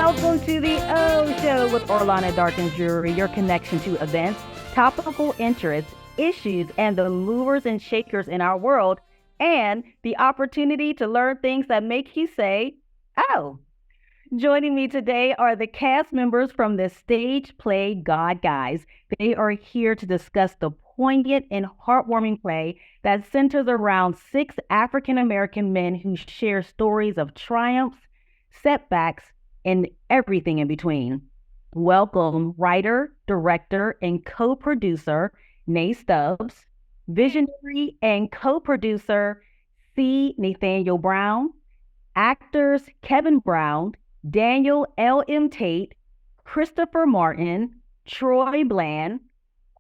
Welcome to the O Show with Orlana Darkins Drewery, your connection to events, topical interests, issues, and the movers and shakers in our world, and the opportunity to learn things that make you say, oh. Joining me today are the cast members from the stage play God Guys. They are here to discuss the poignant and heartwarming play that centers around 6 African American men who share stories of triumphs, setbacks, and everything in between. Welcome writer, director, and co-producer Nay Stubbs, visionary and co-producer C. Nathaniel Brown, actors Kevin Brown, Daniel L.M. Tate, Christopher Martin, Troy Bland,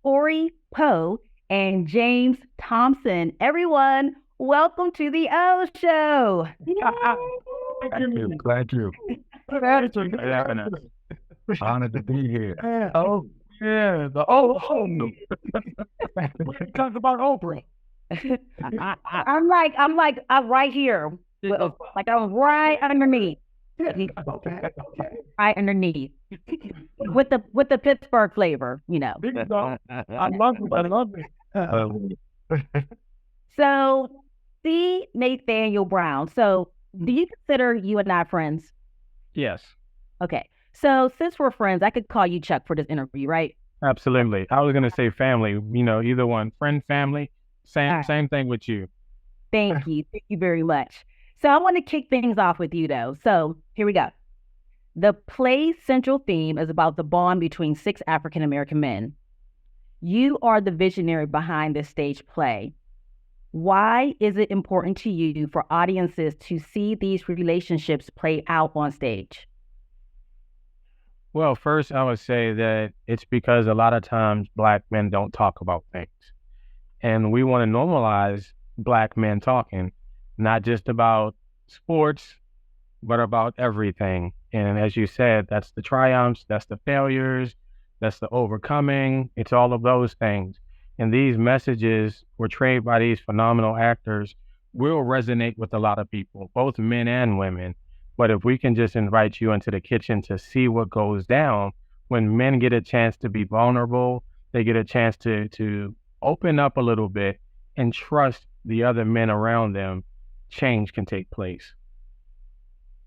Corey Poe, and James Thompson. Everyone, welcome to the O Show. Glad you. Honored to be here. Oh, yeah. Talk about Oprah. I'm right here. Like I'm right underneath. Right underneath. With the Pittsburgh flavor, you know. I love it. So, C. Nathaniel Brown. So, do you consider you and I friends? Yes, Okay. So, since we're friends, I could call you Chuck for this interview, right? absolutely. I was gonna say family. Either one. Friend, family. Same, All right. same thing with you. Thank you. Thank you very much. So, I want to kick things off with you, though. So, here we go. The play's central theme is about the bond between 6 African American men. You are the visionary behind this stage play. Why is it important to you for audiences to see these relationships play out on stage? Well, first I would say that it's because a lot of times Black men don't talk about things, and we want to normalize Black men talking, not just about sports, but about everything. And as you said, that's the triumphs, that's the failures, that's the overcoming. It's all of those things. And these messages portrayed by these phenomenal actors will resonate with a lot of people, both men and women. But if we can just invite you into the kitchen to see what goes down when men get a chance to be vulnerable, they get a chance to open up a little bit and trust the other men around them, change can take place.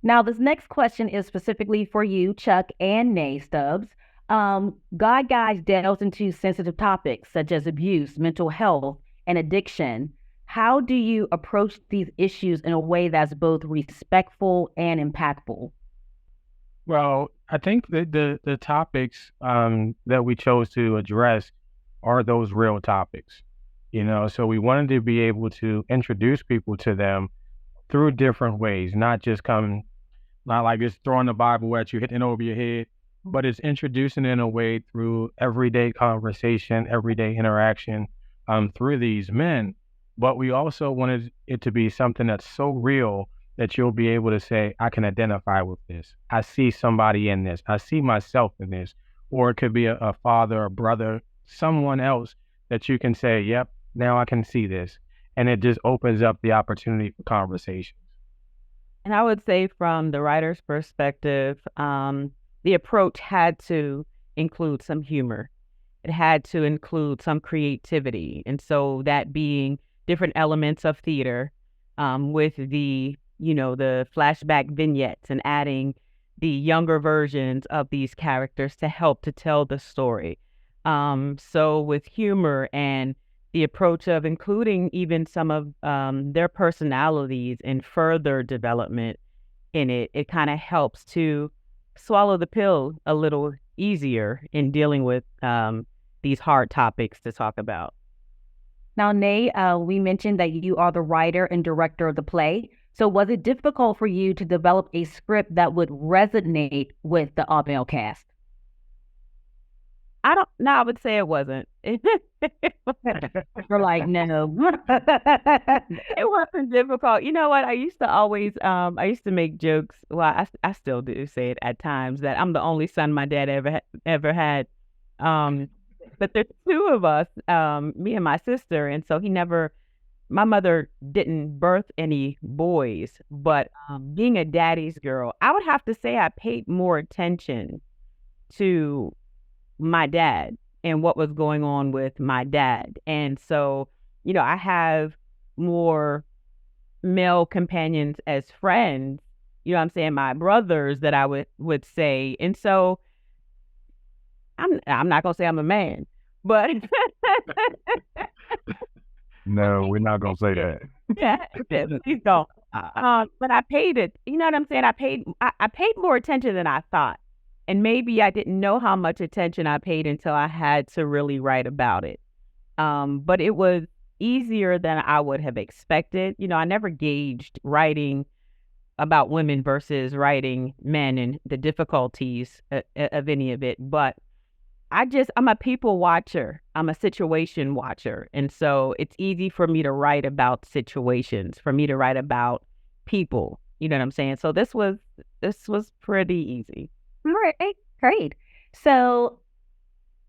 Now, this next question is specifically for you, Chuck and Nay Stubbs. God Guys delves into sensitive topics such as abuse, mental health, and addiction. How do you approach these issues in a way that's both respectful and impactful? Well, I think that the topics that we chose to address are those real topics. So we wanted to be able to introduce people to them through different ways, not like just throwing the Bible at you, hitting it over your head, but it's introducing it in a way through everyday conversation, everyday interaction through these men. But we also wanted it to be something that's so real that you'll be able to say, I can identify with this. I see somebody in this. I see myself in this. Or it could be a father, a brother, someone else that you can say, yep, now I can see this. And it just opens up the opportunity for conversation. And I would say from the writer's perspective, the approach had to include some humor. It had to include some creativity. And so that being different elements of theater with the flashback vignettes and adding the younger versions of these characters to help to tell the story. So with humor and the approach of including even some of their personalities and further development in it, it kind of helps to swallow the pill a little easier in dealing with these hard topics to talk about. Now, Nay, we mentioned that you are the writer and director of the play. So was it difficult for you to develop a script that would resonate with the all-male cast? I would say it wasn't. We're like, no. It wasn't difficult. You know what? I used to make jokes. Well, I still do say it at times that I'm the only son my dad ever had. But there's 2 of us, me and my sister, and so he never my mother didn't birth any boys, but being a daddy's girl, I would have to say I paid more attention to my dad and what was going on with my dad. And so, I have more male companions as friends, I'm saying, my brothers that I would say. And so I'm not gonna say I'm a man, but No, we're not gonna say that. yeah, please don't. But I paid it. You know what I'm saying? I paid more attention than I thought, and maybe I didn't know how much attention I paid until I had to really write about it. But it was easier than I would have expected. I never gauged writing about women versus writing men and the difficulties of any of it. But I'm a people watcher. I'm a situation watcher. And so it's easy for me to write about situations, for me to write about people. You know what I'm saying? So this was pretty easy. All right, great. So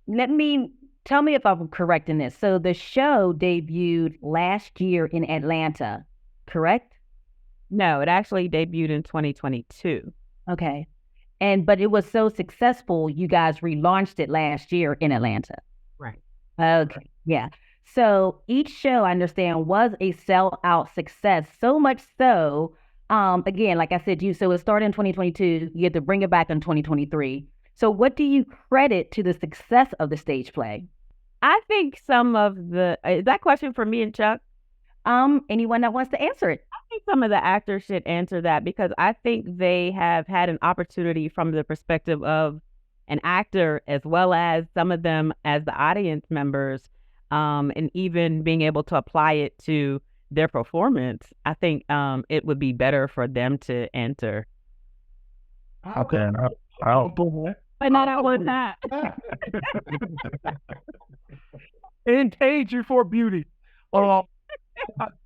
tell me if I'm correct in this. So the show debuted last year in Atlanta, correct? No, it actually debuted in 2022. Okay. But it was so successful, you guys relaunched it last year in Atlanta. Right. Okay. Yeah. So each show, I understand, was a sell-out success. So much so, again, like I said, so it started in 2022. You had to bring it back in 2023. So what do you credit to the success of the stage play? I think some of is that question for me and Chuck? Anyone that wants to answer it. I think some of the actors should answer that, because I think they have had an opportunity from the perspective of an actor, as well as some of them as the audience members, and even being able to apply it to their performance. I think it would be better for them to enter. Okay, But not at one time. In age before beauty.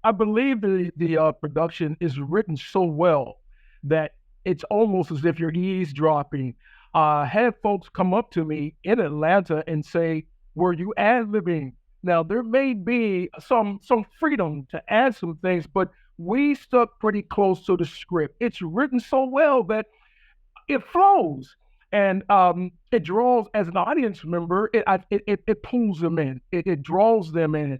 I believe the production is written so well that it's almost as if you're eavesdropping. Had folks come up to me in Atlanta and say, "Were you ad-libbing?" Now, there may be some freedom to add some things, but we stuck pretty close to the script. It's written so well that it flows, and it draws, as an audience member, it pulls them in. It draws them in.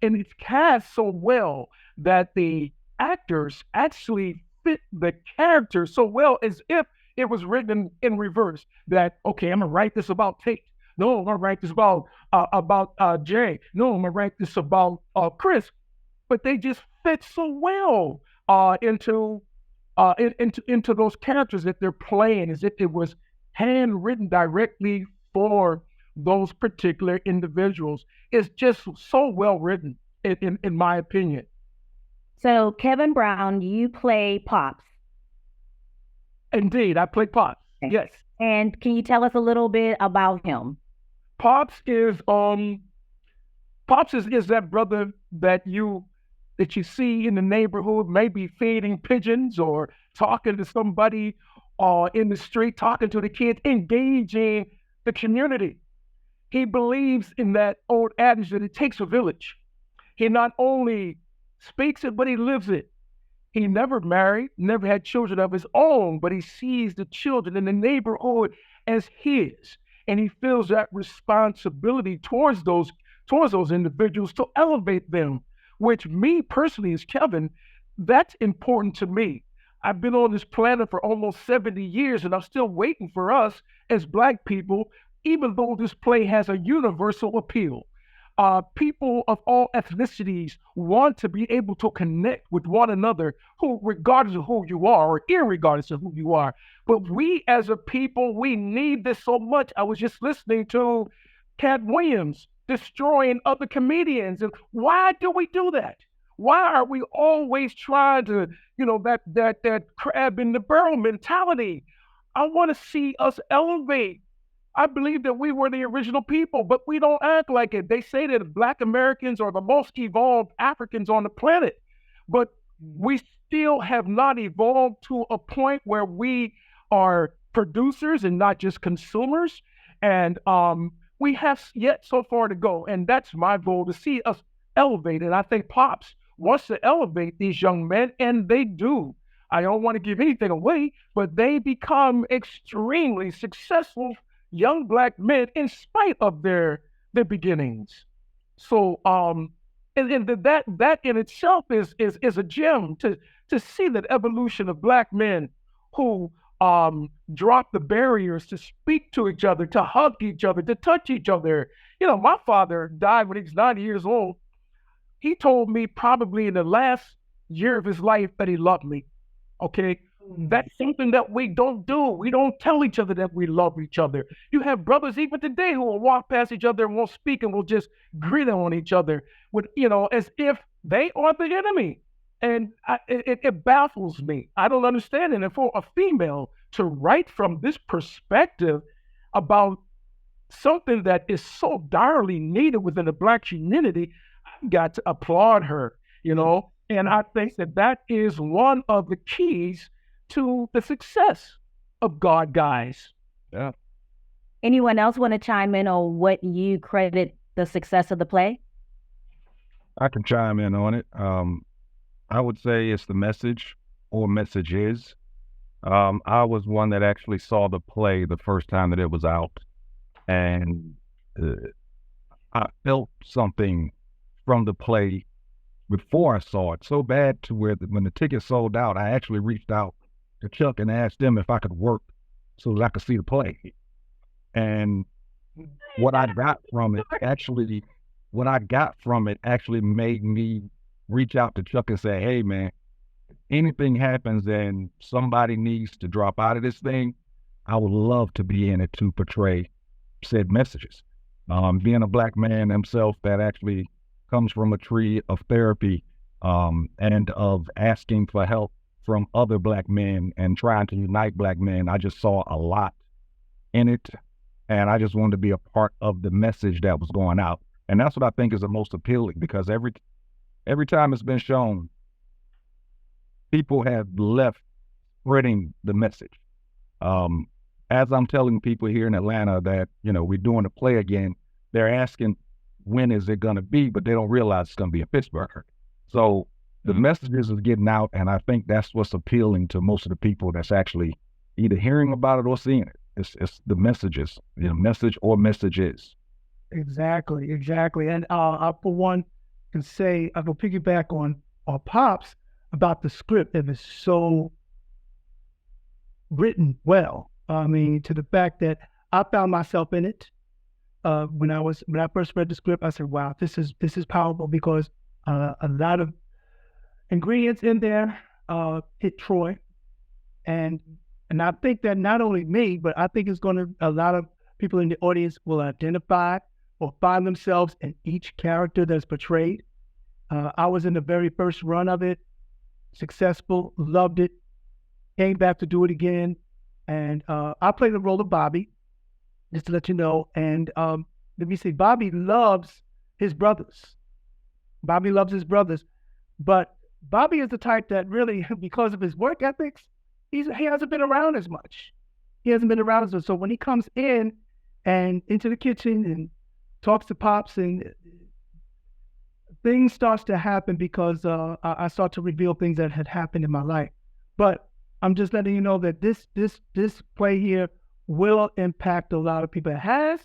And it's cast so well that the actors actually fit the character so well, as if it was written in reverse. That, okay, I'm gonna write this about Tate. No, I'm gonna write this about Jay. No, I'm gonna write this about Chris. But they just fit so well into those characters that they're playing, as if it was handwritten directly for those particular individuals. It's just so well written, in my opinion. So Kevin Brown, you play Pops. Indeed, I play Pops. Okay. Yes. And can you tell us a little bit about him? Pops is that brother that you see in the neighborhood, maybe feeding pigeons or talking to somebody in the street, talking to the kids, engaging the community. He believes in that old adage that it takes a village. He not only speaks it, but he lives it. He never married, never had children of his own, but he sees the children in the neighborhood as his. And he feels that responsibility towards those individuals to elevate them, which me personally, as Kevin, that's important to me. I've been on this planet for almost 70 years, and I'm still waiting for us as Black people, even though this play has a universal appeal. People of all ethnicities want to be able to connect with one another, regardless of who you are, or irregardless of who you are. But we as a people, we need this so much. I was just listening to Cat Williams destroying other comedians. And why do we do that? Why are we always trying to, that crab in the barrel mentality? I want to see us elevate. I believe that we were the original people, but we don't act like it. They say that Black Americans are the most evolved Africans on the planet, but we still have not evolved to a point where we are producers and not just consumers. And we have yet so far to go. And that's my goal, to see us elevate. And I think Pops wants to elevate these young men, and they do. I don't want to give anything away, but they become extremely successful young Black men in spite of their beginnings. So and that in itself is a gem to see that evolution of Black men who drop the barriers to speak to each other, to hug each other, to touch each other. You know, my father died when he was 90 years old. He told me probably in the last year of his life that he loved me. Okay. That's something that we don't do. We don't tell each other that we love each other. You have brothers even today who will walk past each other and won't speak and will just grin on each other with, as if they are the enemy. And it baffles me. I don't understand it. And for a female to write from this perspective about something that is so direly needed within the Black community, I've got to applaud her, And I think that is one of the keys to the success of God Guys. Yeah. Anyone else want to chime in on what you credit the success of the play? I can chime in on it. I would say it's the message or messages. I was one that actually saw the play the first time that it was out, and I felt something from the play before I saw it so bad to where when the ticket sold out, I actually reached out to Chuck and asked them if I could work so that I could see the play. And what I got from it actually made me reach out to Chuck and say, hey, man, if anything happens and somebody needs to drop out of this thing, I would love to be in it to portray said messages. Being a Black man himself that actually comes from a tree of therapy and of asking for help from other Black men and trying to unite Black men, I just saw a lot in it. And I just wanted to be a part of the message that was going out. And that's what I think is the most appealing, because every time it's been shown, people have left spreading the message. As I'm telling people here in Atlanta that, we're doing a play again, they're asking, when is it going to be? But they don't realize it's going to be in Pittsburgh. So the messages is getting out, and I think that's what's appealing to most of the people that's actually either hearing about it or seeing it. It's the messages, message or messages. Exactly. And I, for one, can say, I will piggyback on Pops about the script. It is so written well. I mean, to the fact that I found myself in it. When I first read the script, I said, wow, this is powerful, because a lot of ingredients in there hit Troy. And I think that not only me, but I think a lot of people in the audience will identify or find themselves in each character that's portrayed. I was in the very first run of it, successful, loved it, came back to do it again. And I played the role of Bobby, just to let you know. And let me see, Bobby loves his brothers. But Bobby is the type that really, because of his work ethics, he hasn't been around as much. So when he comes in and into the kitchen and talks to Pops, and things starts to happen, because I start to reveal things that had happened in my life. But I'm just letting you know that this play here will impact a lot of people. It has,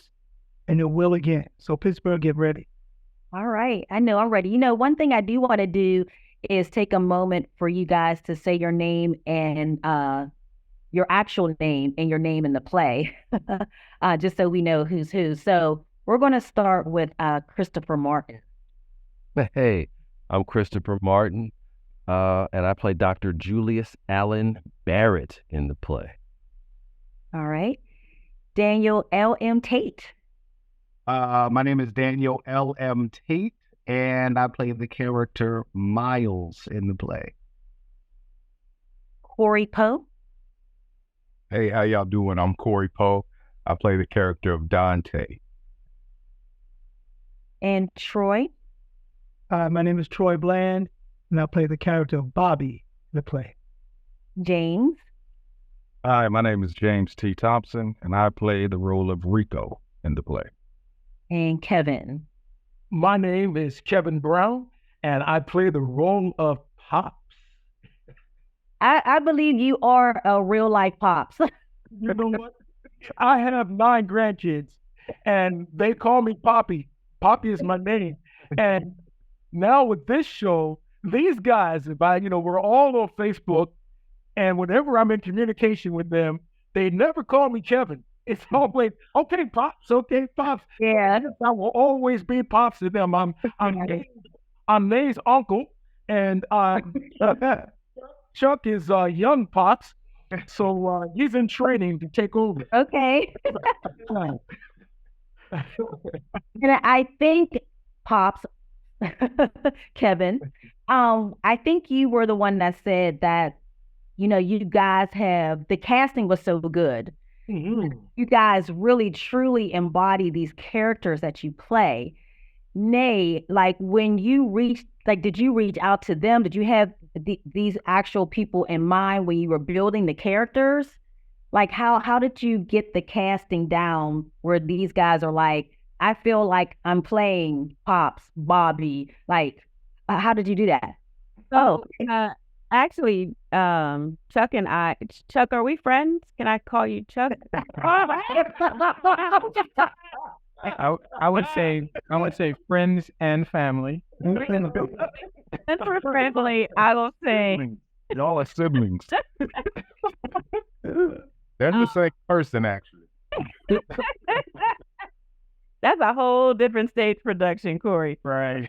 and it will again. So Pittsburgh, get ready. All right. I know I'm ready. One thing I do want to do is take a moment for you guys to say your name and your actual name and your name in the play, just so we know who's who. So we're going to start with Christopher Martin. Hey, I'm Christopher Martin, and I play Dr. Julius Allen Barrett in the play. All right. Daniel L.M. Tate. My name is Daniel L.M. Tate, and I play the character Miles in the play. Corey Poe. Hey, how y'all doing? I'm Corey Poe. I play the character of Dante. And Troy. My name is Troy Bland, and I play the character of Bobby in the play. James. Hi, my name is James T. Thompson, and I play the role of Rico in the play. And Kevin. My name is Kevin Brown, and I play the role of Pops. I believe you are a real life Pops. You know what? I have 9 grandkids, and they call me Poppy. Poppy is my name. And now with this show, these guys, we're all on Facebook, and whenever I'm in communication with them, they never call me Kevin. It's always, okay, Pops, okay, Pops. Yeah. I will always be Pops to them. I'm May's uncle, and Chuck is young Pops, so he's in training to take over. Okay. And I think Pops, Kevin, I think you were the one that said that, you guys the casting was so good. Mhm. You guys really truly embody these characters that you play. Nay, like when you did you reach out to them? Did you have these actual people in mind when you were building the characters? Like how did you get the casting down where these guys are like, I feel like I'm playing Pops, Bobby. Like, how did you do that? So, actually, Chuck and Chuck, are we friends? Can I call you Chuck? I would say friends and family. And for family, I will say Y'all are siblings. They're the same person, actually. that's a whole different stage production, Corey. Right.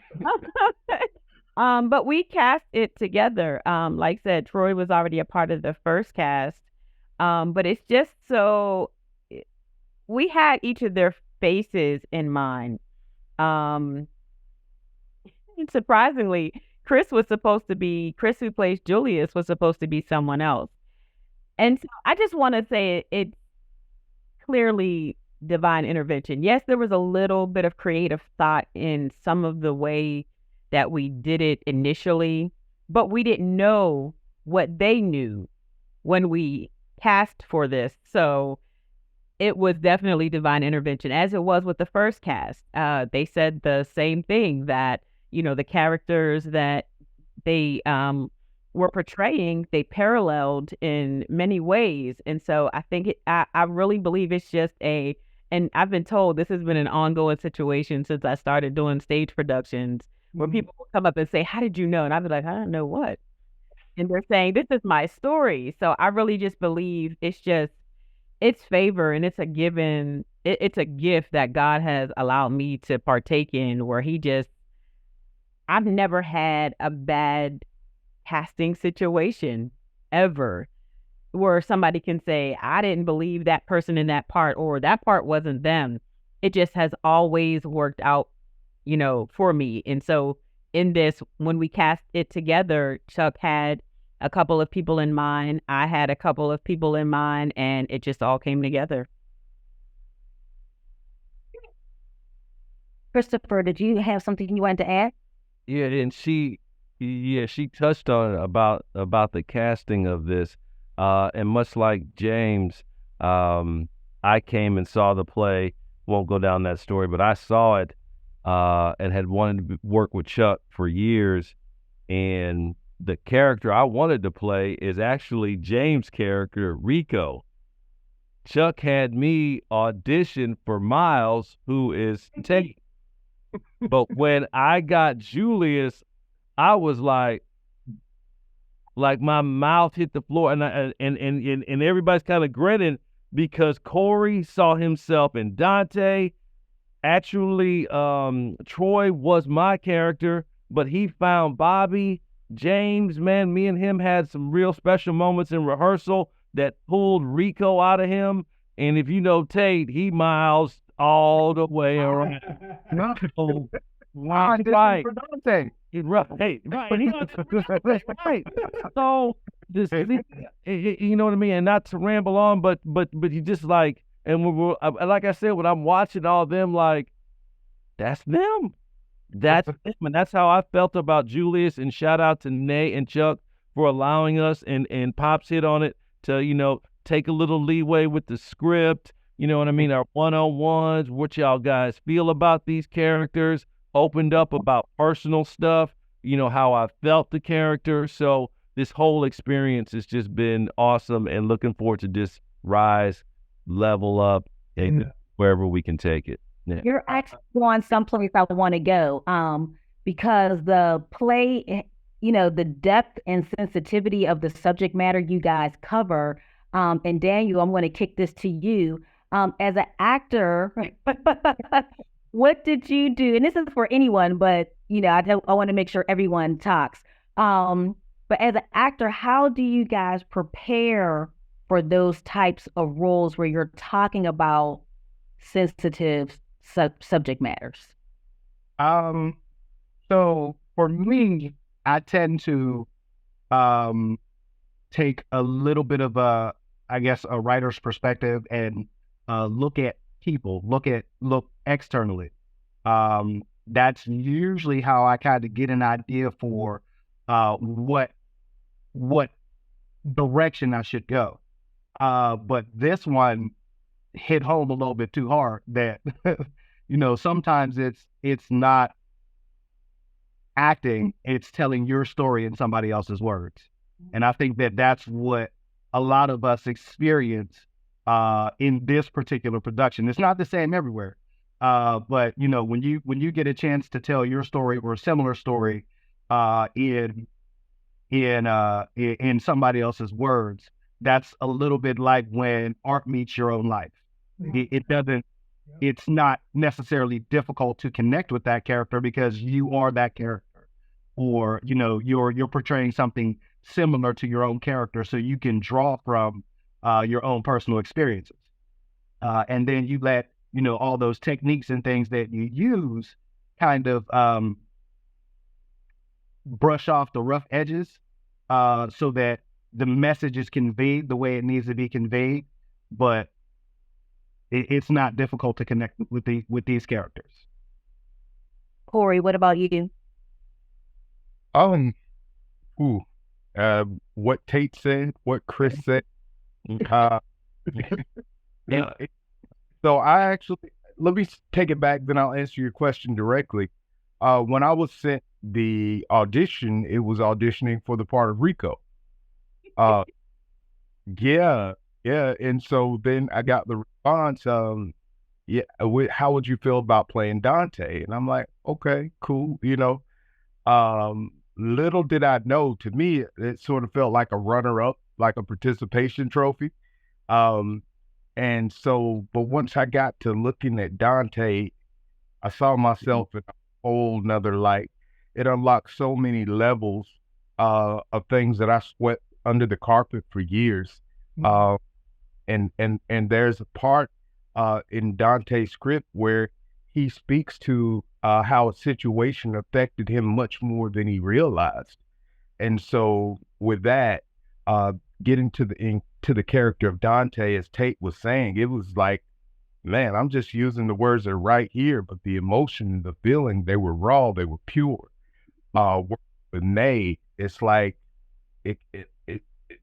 But we cast it together. Like I said, Troy was already a part of the first cast. But it's just so we had each of their faces in mind. And surprisingly, Chris, who plays Julius, was supposed to be someone else. And so I just want to say it's clearly divine intervention. Yes, there was a little bit of creative thought in some of the way that we did it initially, but we didn't know what they knew when we cast for this. So it was definitely divine intervention, as it was with the first cast. They said the same thing, that, the characters that they were portraying, they paralleled in many ways. And so I think I really believe it's just and I've been told this has been an ongoing situation since I started doing stage productions, where people will come up and say, how did you know? And I'll be like, I don't know what. And they're saying, this is my story. So I really just believe it's favor, and it's a given. It's a gift that God has allowed me to partake in, where I've never had a bad casting situation ever, where somebody can say, I didn't believe that person in that part, or that part wasn't them. It just has always worked out, for me. And so in this, when we cast it together, Chuck had a couple of people in mind, I had a couple of people in mind, and it just all came together. Christopher, did you have something you wanted to add? Yeah, and she touched on it about the casting of this, and much like James, I came and saw the play. Won't go down that story, but I saw it, and had wanted to work with Chuck for years, and the character I wanted to play is actually James' character, Rico. Chuck had me audition for Miles, who is Tate. But when I got Julius, I was like my mouth hit the floor, and everybody's kind of grinning, because Corey saw himself in Dante. Actually, Troy was my character, but he found Bobby. James, man, me and him had some real special moments in rehearsal that pulled Rico out of him. And if you know Tate, he miles all the way around. Wow, Right. for Dante. He's rough. Hey, right. Right. So, just, you know what I mean? And not to ramble on, but you just like, and like I said, when I'm watching all them, like, that's them. That's them. And that's how I felt about Julius. And shout out to Nay and Chuck for allowing us, and Pops hit on it, to, take a little leeway with the script. You know what I mean? Our one-on-ones, what y'all guys feel about these characters. opened up about personal stuff, how I felt the character. So this whole experience has just been awesome, and looking forward to just rise, level up, and wherever we can take it. Yeah. You're actually going someplace I want to go, because the play, the depth and sensitivity of the subject matter you guys cover. And Daniel, I'm going to kick this to you. As an actor, what did you do? And this is for anyone, but I want to make sure everyone talks. But as an actor, how do you guys prepare for those types of roles where you're talking about sensitive subject matters? So for me, I tend to take a little bit of a writer's perspective and look at people, look externally. That's usually how I kind of get an idea for what direction I should go. But this one hit home a little bit too hard that, sometimes it's not acting, it's telling your story in somebody else's words. And I think that's what a lot of us experience in this particular production. It's not the same everywhere. But when you get a chance to tell your story or a similar story in somebody else's words, that's a little bit like when art meets your own life. It's not necessarily difficult to connect with that character because you are that character, or you're portraying something similar to your own character, so you can draw from your own personal experiences, and then you let all those techniques and things that you use kind of brush off the rough edges, so that the message is conveyed the way it needs to be conveyed. But it's not difficult to connect with these characters. Corey, what about you? What Tate said, what Chris said. So I actually, let me take it back, then I'll answer your question directly. When I was sent the audition, it was auditioning for the part of Rico. Yeah. And so then I got the response, how would you feel about playing Dante? And I'm like, okay, cool. Little did I know, to me, it sort of felt like a runner-up, like a participation trophy. And so, but once I got to looking at Dante, I saw myself in a whole nother light. It unlocked so many levels of things that I swept under the carpet for years. And there's a part in Dante's script where he speaks to how a situation affected him much more than he realized. And so with that, getting to the character of Dante, as Tate was saying, it was like, man, I'm just using the words that are right here, but the emotion, the feeling, they were raw, they were pure. With Nay, it's like it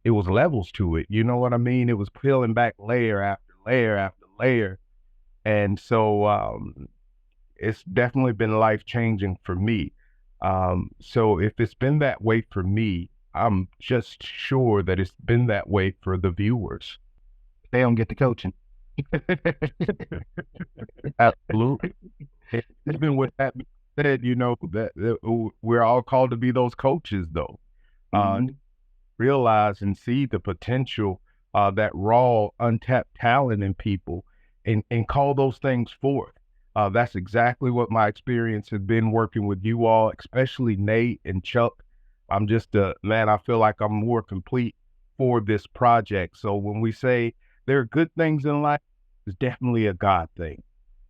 was levels to it. You know what I mean? It was peeling back layer after layer after layer. And so it's definitely been life-changing for me. So if it's been that way for me, I'm just sure that it's been that way for the viewers. They don't get the coaching. Absolutely. Even with that being said, that we're all called to be those coaches, though. Realize and see the potential, that raw, untapped talent in people, and call those things forth. That's exactly what my experience has been working with you all, especially Nate and Chuck. I'm just I feel like I'm more complete for this project. So when we say there are good things in life, it's definitely a God thing.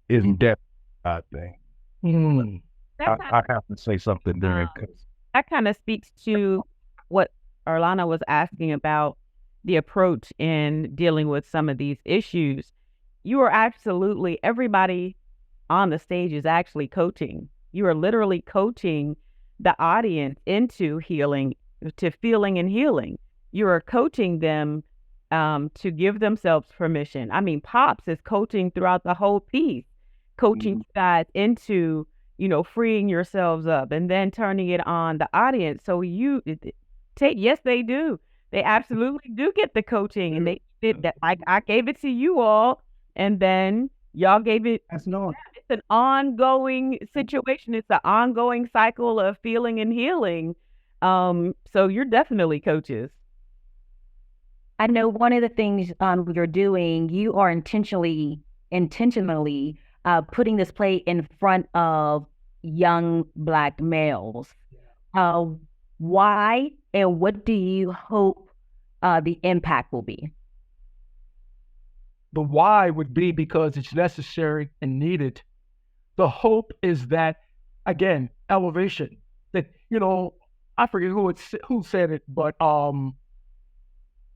It's definitely a God thing. I have to say something there. That kind of speaks to what Orlana was asking about, the approach in dealing with some of these issues. You are absolutely, everybody on the stage is actually coaching. You are literally coaching the audience into healing, to feeling and healing. You are coaching them to give themselves permission. I mean, Pops is coaching throughout the whole piece, coaching you guys into, freeing yourselves up and then turning it on the audience. So yes, they do. They absolutely do get the coaching, and they did that. I gave it to you all, and then y'all gave it. That's no. It's an ongoing situation. It's an ongoing cycle of feeling and healing. So you're definitely coaches. I know one of the things you're doing, you are intentionally putting this play in front of young Black males. Why and what do you hope the impact will be? The why would be because it's necessary and needed. The hope is that, again, elevation. That, I forget who said it, but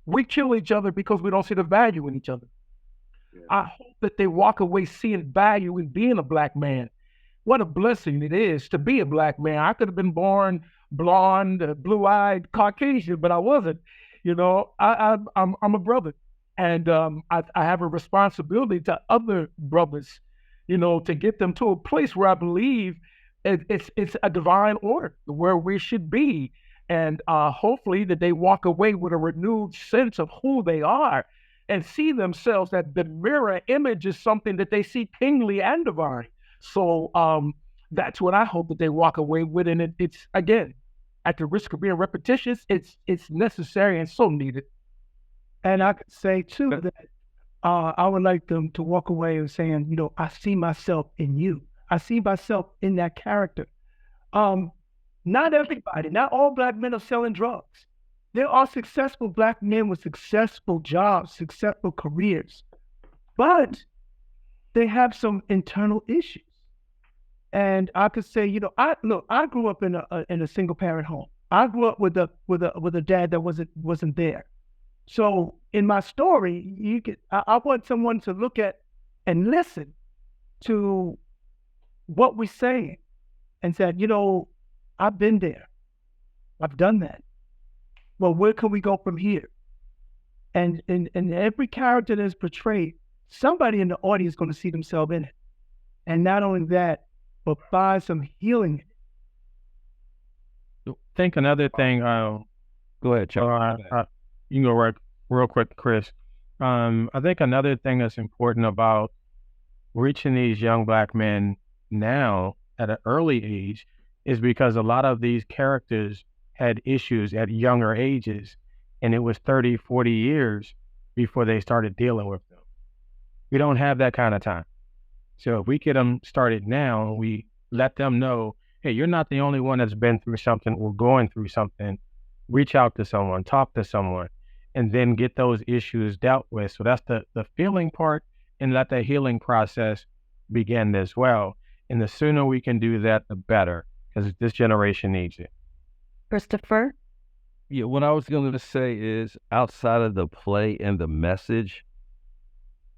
we kill each other because we don't see the value in each other. Yeah. I hope that they walk away seeing value in being a Black man. What a blessing it is to be a Black man. I could have been born blonde, blue-eyed, Caucasian, but I wasn't. I'm a brother, and I have a responsibility to other brothers, to get them to a place where I believe it's a divine order where we should be. And hopefully that they walk away with a renewed sense of who they are and see themselves that the mirror image is something that they see kingly and divine. So that's what I hope that they walk away with. And it's, again, at the risk of being repetitious, it's necessary and so needed. And I could say, too, that I would like them to walk away and saying, I see myself in you. I see myself in that character. Not everybody, not all Black men are selling drugs. There are successful Black men with successful jobs, successful careers, but they have some internal issues. And I could say, I grew up in a single parent home. I grew up with a dad that wasn't there. So in my story, I want someone to look at and listen to what we're saying and said, I've been there. I've done that. Well, where can we go from here? And every character that is portrayed, somebody in the audience is going to see themselves in it. And not only that, but find some healing in it. I think another thing. Go ahead, Chuck. You can go real quick, Chris. I think another thing that's important about reaching these young Black men now at an early age is because a lot of these characters had issues at younger ages, and it was 30, 40 years before they started dealing with them. We don't have that kind of time. So if we get them started now, and we let them know, hey, you're not the only one that's been through something or going through something, reach out to someone, talk to someone, and then get those issues dealt with. So that's the feeling part, and let the healing process begin as well. And the sooner we can do that, the better, because this generation needs it. Christopher? Yeah, what I was going to say is, outside of the play and the message,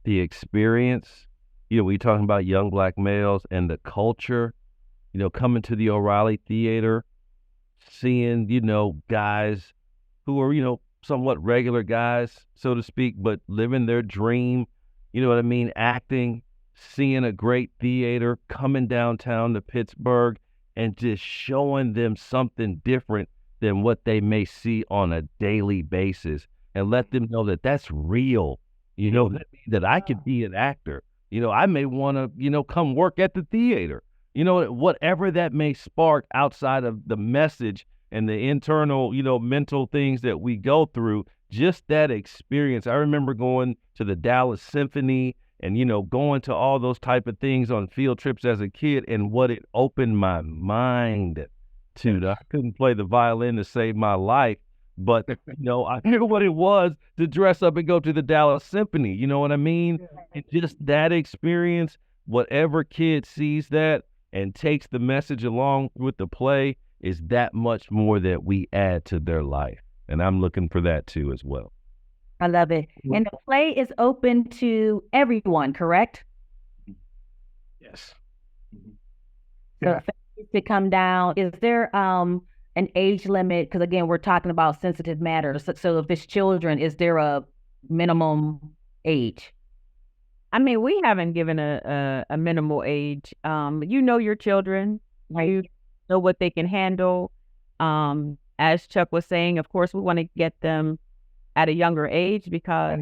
the experience, we talking about young Black males and the culture, coming to the O'Reilly Theater, seeing, guys who are, somewhat regular guys, so to speak, but living their dream, acting, seeing a great theater, coming downtown to Pittsburgh, and just showing them something different than what they may see on a daily basis, and let them know that that's real, that I could be an actor. I may want to, come work at the theater, whatever that may spark outside of the message and the internal, mental things that we go through, just that experience. I remember going to the Dallas Symphony and, going to all those type of things on field trips as a kid, and what it opened my mind to. I couldn't play the violin to save my life, but, I knew what it was to dress up and go to the Dallas Symphony. You know what I mean? And just that experience, whatever kid sees that and takes the message along with the play, is that much more that we add to their life. And I'm looking for that too as well. I love it. And the play is open to everyone, correct? Yes. So to come down, is there an age limit? Because again, we're talking about sensitive matters. So if it's children, is there a minimum age? I mean, we haven't given a minimal age. You know your children. You know what they can handle. As Chuck was saying, of course, we want to get them at a younger age because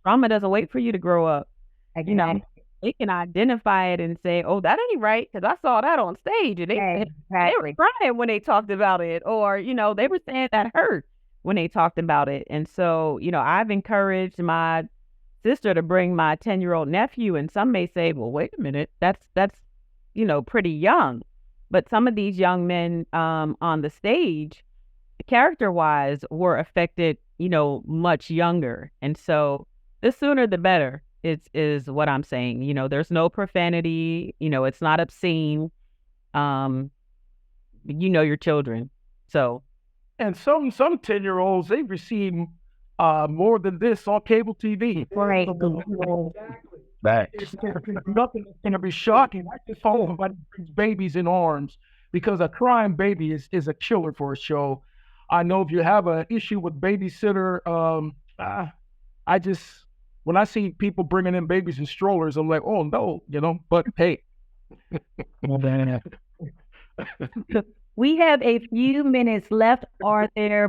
trauma doesn't wait for you to grow up. You know, they can identify it and say, "Oh, that ain't right," because I saw that on stage, and they were crying when they talked about it, or they were saying that hurt when they talked about it. And so, I've encouraged my sister to bring my 10-year-old nephew, and some may say, "Well, wait a minute, that's pretty young," but some of these young men on the stage, character-wise, were affected, much younger, and so the sooner the better. Is what I'm saying. There's no profanity. It's not obscene. Your children. So. And some 10-year-olds, they've received more than this on cable TV. Right. Facts. Nothing that's gonna be shocking. I just saw somebody brings babies in arms because a crying baby is a killer for a show. I know if you have an issue with babysitter, when I see people bringing in babies in strollers, I'm like, oh no, but hey. We have a few minutes left.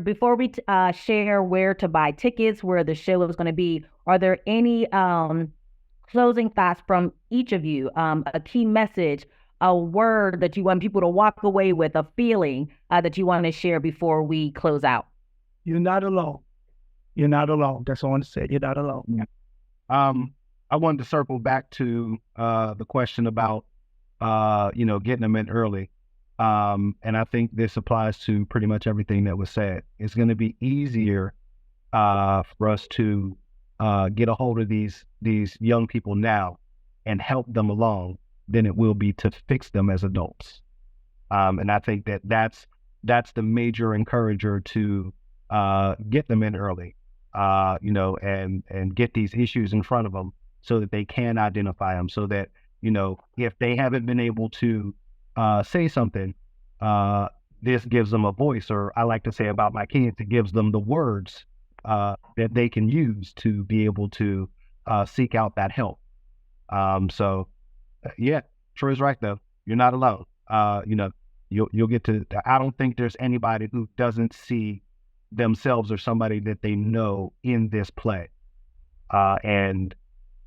Before we share where to buy tickets, where the show is going to be, are there any closing thoughts from each of you? A key message, a word that you want people to walk away with, a feeling that you want to share before we close out? You're not alone. You're not alone. That's all I want to say. You're not alone. Yeah. I wanted to circle back to the question about getting them in early. And I think this applies to pretty much everything that was said. It's going to be easier for us to get a hold of these young people now and help them along than it will be to fix them as adults. And I think that's the major encourager to get them in early, and get these issues in front of them so that they can identify them, so that, if they haven't been able to say something, this gives them a voice, or I like to say about my kids, it gives them the words that they can use to be able to seek out that help. Yeah, Troy's right though. You're not alone. You'll get to, I don't think there's anybody who doesn't see themselves or somebody that they know in this play. And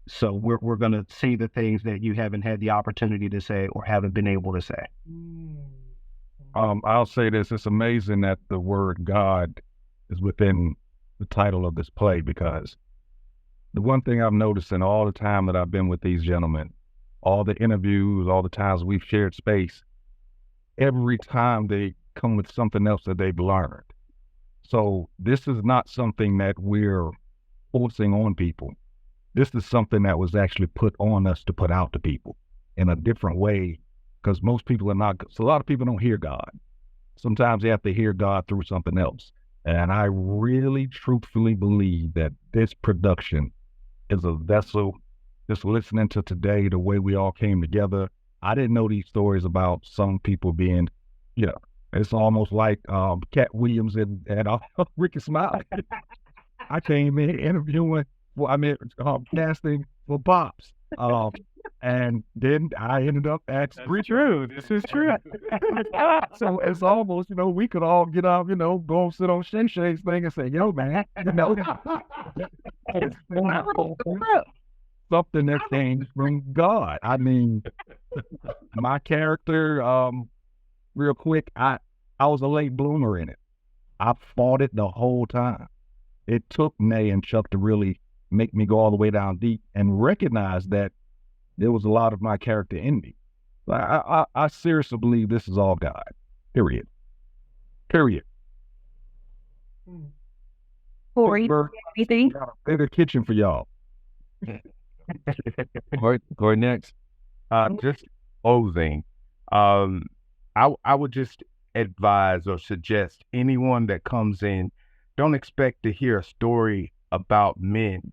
so we're going to see the things that you haven't had the opportunity to say or haven't been able to say. I'll say this. It's amazing that the word God is within the title of this play, because the one thing I've noticed in all the time that I've been with these gentlemen, all the interviews, all the times we've shared space, every time they come with something else that they've learned. So this is not something that we're forcing on people. This is something that was actually put on us to put out to people in a different way, because most people are not, so a lot of people don't hear God. Sometimes they have to hear God through something else. And I really truthfully believe that this production is a vessel. Just listening to today, the way we all came together, I didn't know these stories about some people being, it's almost like Cat Williams and Ricky Smiley. I came in interviewing, casting for Pops. And then I ended up at True. This is true. So it's almost, we could all get up, go and sit on Shin Shay's thing and say, yo, man, something that came from God. I mean, my character, real quick, I was a late bloomer in it. I fought it the whole time. It took Nay and Chuck to really make me go all the way down deep and recognize that there was a lot of my character in me. I seriously believe this is all God. Period. Corey, anything? They're the kitchen for y'all. Corey next. Just closing. I would just advise or suggest anyone that comes in, don't expect to hear a story about men.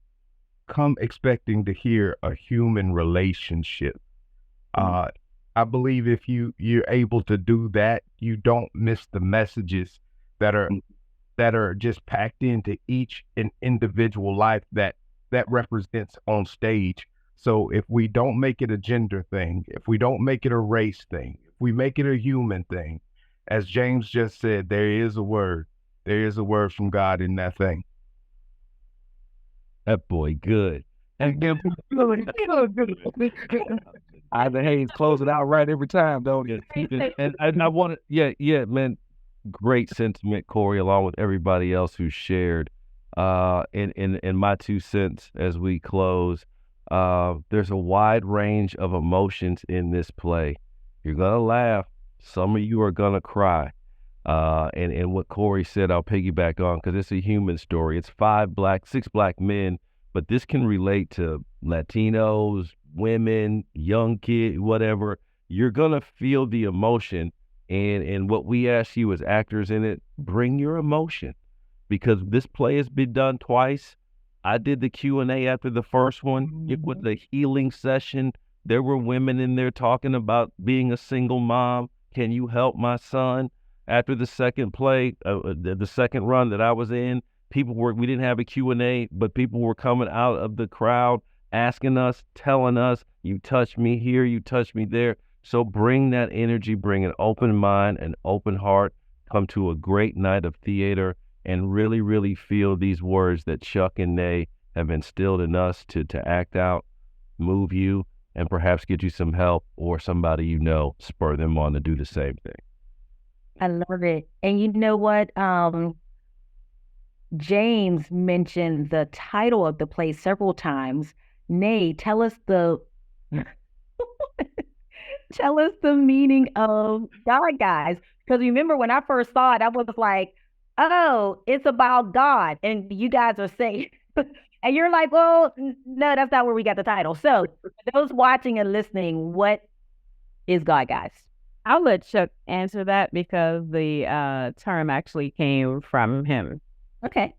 Come expecting to hear a human relationship. I believe if you're able to do that, you don't miss the messages that are just packed into each an individual life that represents on stage. So if we don't make it a gender thing, if we don't make it a race thing, if we make it a human thing, as James just said, there is a word. There is a word from God in that thing. That boy good. And give Either Hayes close it out right every time, don't you? And I want to, yeah, man, great sentiment, Corey, along with everybody else who shared. In my 2 cents as we close, there's a wide range of emotions in this play. You're gonna laugh. Some of you are gonna cry. And what Corey said, I'll piggyback on because it's a human story. It's 6 black men, but this can relate to Latinos, women, young kids, whatever. You're gonna feel the emotion, and what we ask you as actors in it, bring your emotion, because this play has been done twice. I did the Q&A after the first one. It was a healing session. There were women in there talking about being a single mom. Can you help my son? After the second play, the second run that I was in, we didn't have a Q&A, but people were coming out of the crowd asking us, telling us, you touched me here, you touched me there. So bring that energy, bring an open mind, an open heart, come to a great night of theater and really, really feel these words that Chuck and Nay have instilled in us to act out, move you, and perhaps get you some help or somebody you know, spur them on to do the same thing. I love it. And you know what? James mentioned the title of the play several times. Nay, tell us the tell us the meaning of God, guys. Because remember when I first saw it, I was like, oh, it's about God. And you guys are saying, and you're like, well, no, that's not where we got the title. So for those watching and listening, what is God, guys? I'll let Chuck answer that because the term actually came from him. Okay.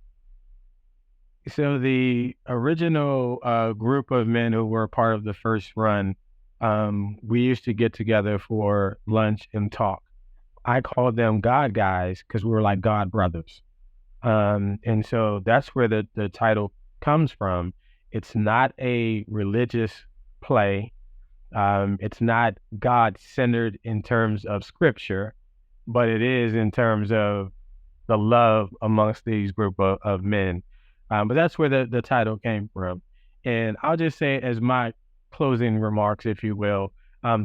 So the original group of men who were part of the first run, we used to get together for lunch and talk. I called them God guys because we were like God brothers. And so that's where the title comes from. It's not a religious play. It's not God-centered in terms of scripture, but it is in terms of the love amongst these group of men. But that's where the title came from. And I'll just say as my closing remarks, if you will,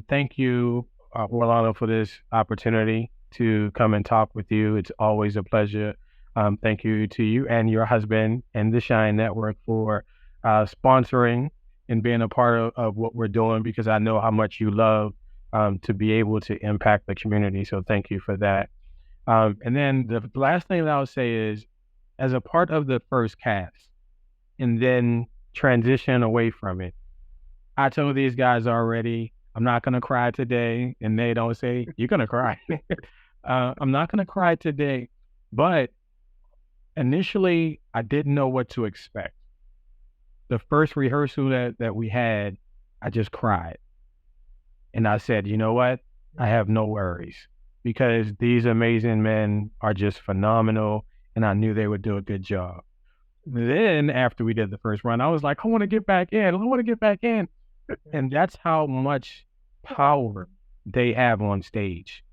thank you, Orlana, for this opportunity to come and talk with you. It's always a pleasure. Thank you to you and your husband and the Shine Network for sponsoring and being a part of what we're doing, because I know how much you love to be able to impact the community. So thank you for that. And then the last thing that I'll say is, as a part of the first cast and then transition away from it, I told these guys already, I'm not going to cry today. And they don't say, you're going to cry. I'm not going to cry today. But initially, I didn't know what to expect. The first rehearsal that we had, I just cried. And I said, you know what? I have no worries, because these amazing men are just phenomenal, and I knew they would do a good job. Then after we did the first run, I was like, I want to get back in. I want to get back in. And that's how much power they have on stage.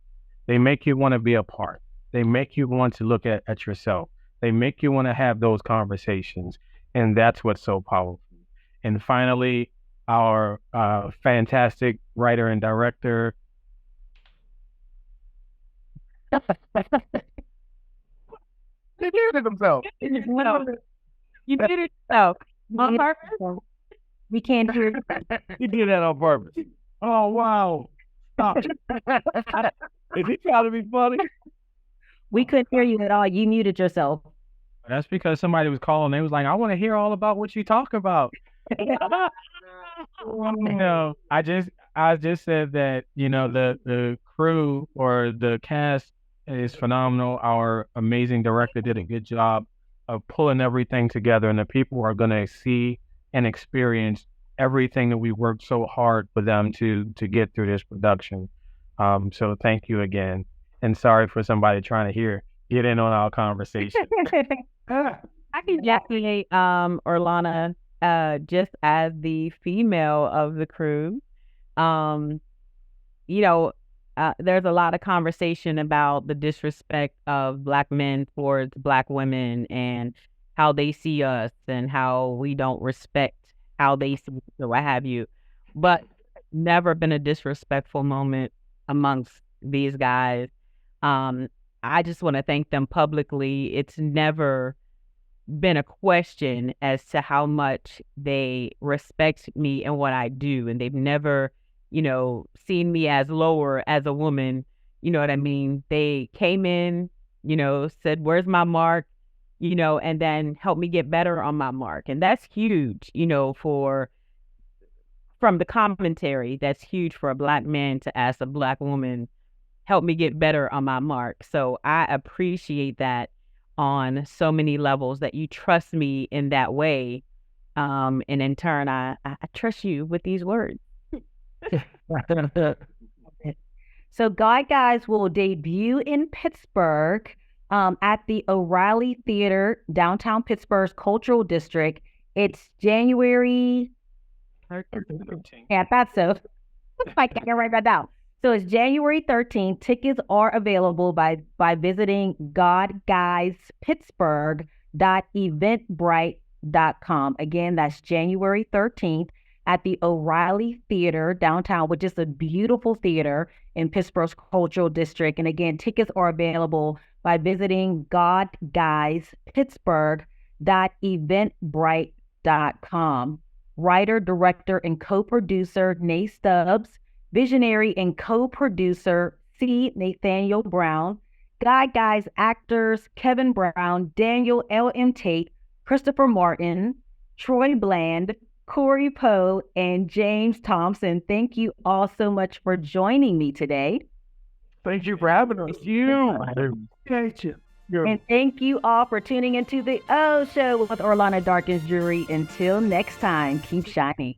They make you want to be a part. They make you want to look at yourself. They make you want to have those conversations. And that's what's so powerful. And finally, our fantastic writer and director. He muted himself. You did it yourself. On purpose? We can't hear you. You did that on purpose. Oh, wow. Stop. Is he trying to be funny? We couldn't hear you at all. You muted yourself. That's because somebody was calling. They was like, I want to hear all about what you talk about. No, I just said that, the crew or the cast is phenomenal. Our amazing director did a good job of pulling everything together, and the people are going to see and experience everything that we worked so hard for them to get through this production. So thank you again. And sorry for somebody trying to get in on our conversation. I congratulate Orlana just as the female of the crew, um, you know, there's a lot of conversation about the disrespect of Black men towards Black women and how they see us and how we don't respect how they see us or what have you. But never been a disrespectful moment amongst these guys. I just want to thank them publicly. It's never been a question as to how much they respect me and what I do. And they've never, seen me as lower as a woman. You know what I mean? They came in, said, where's my mark? And then helped me get better on my mark. And that's huge, from the commentary, that's huge for a Black man to ask a Black woman, help me get better on my mark. So I appreciate that on so many levels, that you trust me in that way. And in turn, I trust you with these words. So Guys will debut in Pittsburgh at the O'Reilly Theater, downtown Pittsburgh's Cultural District. It's January 13th. Yeah, I thought so. I can't write that down. So it's January 13th. Tickets are available by visiting godguyspittsburgh.eventbrite.com. Again, that's January 13th at the O'Reilly Theater downtown, which is a beautiful theater in Pittsburgh's Cultural District. And again, tickets are available by visiting godguyspittsburgh.eventbrite.com. Writer, director, and co-producer Nate Stubbs. Visionary and co-producer C. Nathaniel Brown. Guys actors Kevin Brown, Daniel L.M. Tate, Christopher Martin, Troy Bland, Corey Poe, and James Thompson. Thank you all so much for joining me today. Thank you for having us. Thank you. And thank you all for tuning into the O Show with Orlana Darkins Drewery. Until next time, keep shining.